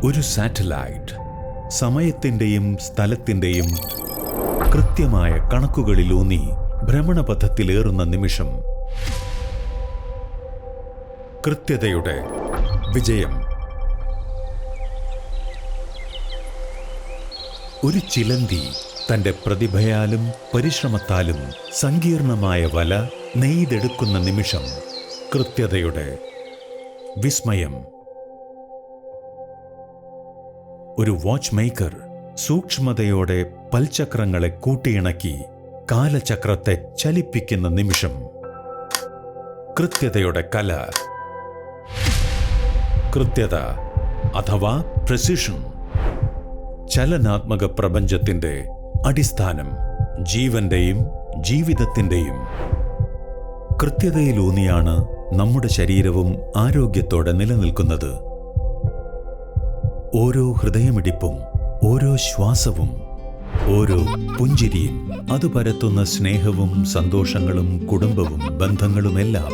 ഒരു സാറ്റലൈറ്റ് സമയത്തിൻ്റെയും സ്ഥലത്തിൻ്റെയും കൃത്യമായ കണക്കുകളിലൂന്നി ഭ്രമണപഥത്തിലേറുന്ന നിമിഷം. കൃത്യതയുടെ വിജയം. ഒരു ചിലന്തി തൻ്റെ പ്രതിഭയാലും പരിശ്രമത്താലും സങ്കീർണമായ വല നെയ്തെടുക്കുന്ന നിമിഷം. കൃത്യതയുടെ വിസ്മയം. ഒരു വാച്ച് മേക്കർ സൂക്ഷ്മതയോടെ പൽചക്രങ്ങളെ കൂട്ടിയിണക്കി കാലചക്രത്തെ ചലിപ്പിക്കുന്ന നിമിഷം. കൃത്യതയുടെ കല. കൃത്യത അഥവാ പ്രെസിഷൻ ചലനാത്മക പ്രപഞ്ചത്തിന്റെ അടിസ്ഥാനം. ജീവന്റെയും ജീവിതത്തിന്റെയും കൃത്യതയിലൂന്നിയാണ് നമ്മുടെ ശരീരവും ആരോഗ്യത്തോടെ നിലനിൽക്കുന്നത്. ഓരോ ഹൃദയമിടിപ്പും, ഓരോ ശ്വാസവും, ഓരോ പുഞ്ചിരിയും, അത് പരത്തുന്ന സ്നേഹവും സന്തോഷങ്ങളും കുടുംബവും ബന്ധങ്ങളുമെല്ലാം.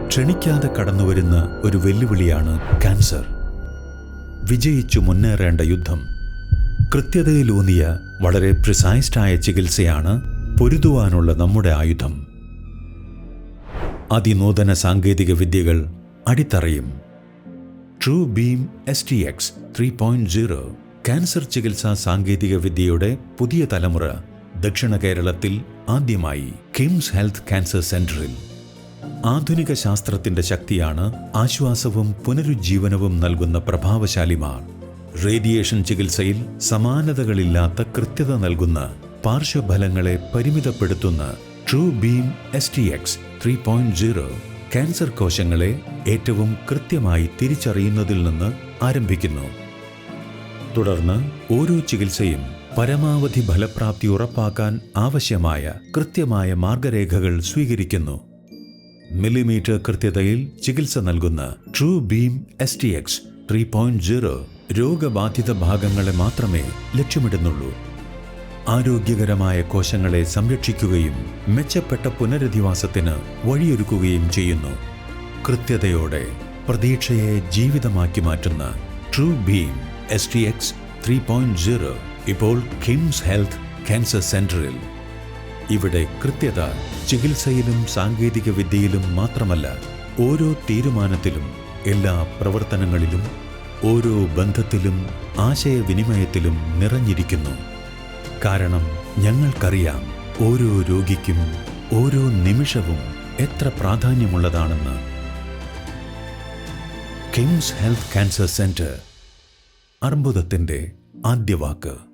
ക്ഷണിക്കാതെ കടന്നുവരുന്ന ഒരു വെല്ലുവിളിയാണ് ക്യാൻസർ. വിജയിച്ചു മുന്നേറേണ്ട യുദ്ധം. കൃത്യതയിലൂന്നിയ വളരെ പ്രിസൈസ്ഡായ ചികിത്സയാണ് പൊരുതുവാനുള്ള നമ്മുടെ ആയുധം. അതിനൂതന സാങ്കേതിക വിദ്യകൾ അടിത്തറയും. ട്രൂ ബീം STX 3.0 ക്യാൻസർ ചികിത്സാ സാങ്കേതിക വിദ്യയുടെ പുതിയ തലമുറ ദക്ഷിണ കേരളത്തിൽ ആദ്യമായി കിംസ് ഹെൽത്ത് ക്യാൻസർ സെന്ററിൽ. ആധുനിക ശാസ്ത്രത്തിന്റെ ശക്തിയാണ് ആശ്വാസവും പുനരുജ്ജീവനവും നൽകുന്ന പ്രഭാവശാലിമാർ. റേഡിയേഷൻ ചികിത്സയിൽ സമാനതകളില്ലാത്ത കൃത്യത നൽകുന്ന, പാർശ്വഫലങ്ങളെ പരിമിതപ്പെടുത്തുന്ന ട്രൂ ബീം STX 3.0 ക്യാൻസർ കോശങ്ങളെ ഏറ്റവും കൃത്യമായി തിരിച്ചറിയുന്നതിൽ നിന്ന് ആരംഭിക്കുന്നു. തുടർന്ന് ഓരോ ചികിത്സയും പരമാവധി ഫലപ്രാപ്തി ഉറപ്പാക്കാൻ ആവശ്യമായ കൃത്യമായ മാർഗരേഖകൾ സ്വീകരിക്കുന്നു. മില്ലിമീറ്റർ കൃത്യതയിൽ ചികിത്സ നൽകുന്ന ട്രൂ ബീം STX 3.0 രോഗബാധിത ഭാഗങ്ങളെ മാത്രമേ ലക്ഷ്യമിടുന്നുള്ളൂ. ആരോഗ്യകരമായ കോശങ്ങളെ സംരക്ഷിക്കുകയും മെച്ചപ്പെട്ട പുനരധിവാസത്തിന് വഴിയൊരുക്കുകയും ചെയ്യുന്നു. കൃത്യതയോടെ പ്രതീക്ഷയെ ജീവിതമാക്കി മാറ്റുന്ന ട്രൂ ബീം STX 3.0 ഇപ്പോൾ കിംസ് ഹെൽത്ത് ക്യാൻസർ സെന്ററിൽ. ഇവിടെ കൃത്യത ചികിത്സയിലും സാങ്കേതിക വിദ്യയിലും മാത്രമല്ല, ഓരോ തീരുമാനത്തിലും, എല്ലാ പ്രവർത്തനങ്ങളിലും, ഓരോ ബന്ധത്തിലും, ആശയവിനിമയത്തിലും നിറഞ്ഞിരിക്കുന്നു. കാരണം ഞങ്ങൾക്കറിയാം ഓരോ രോഗിക്കും ഓരോ നിമിഷവും എത്ര പ്രാധാന്യമുള്ളതാണെന്ന്. KIMS health cancer centre. അർബുദത്തിന്റെ ആദ്യ വാക്ക്.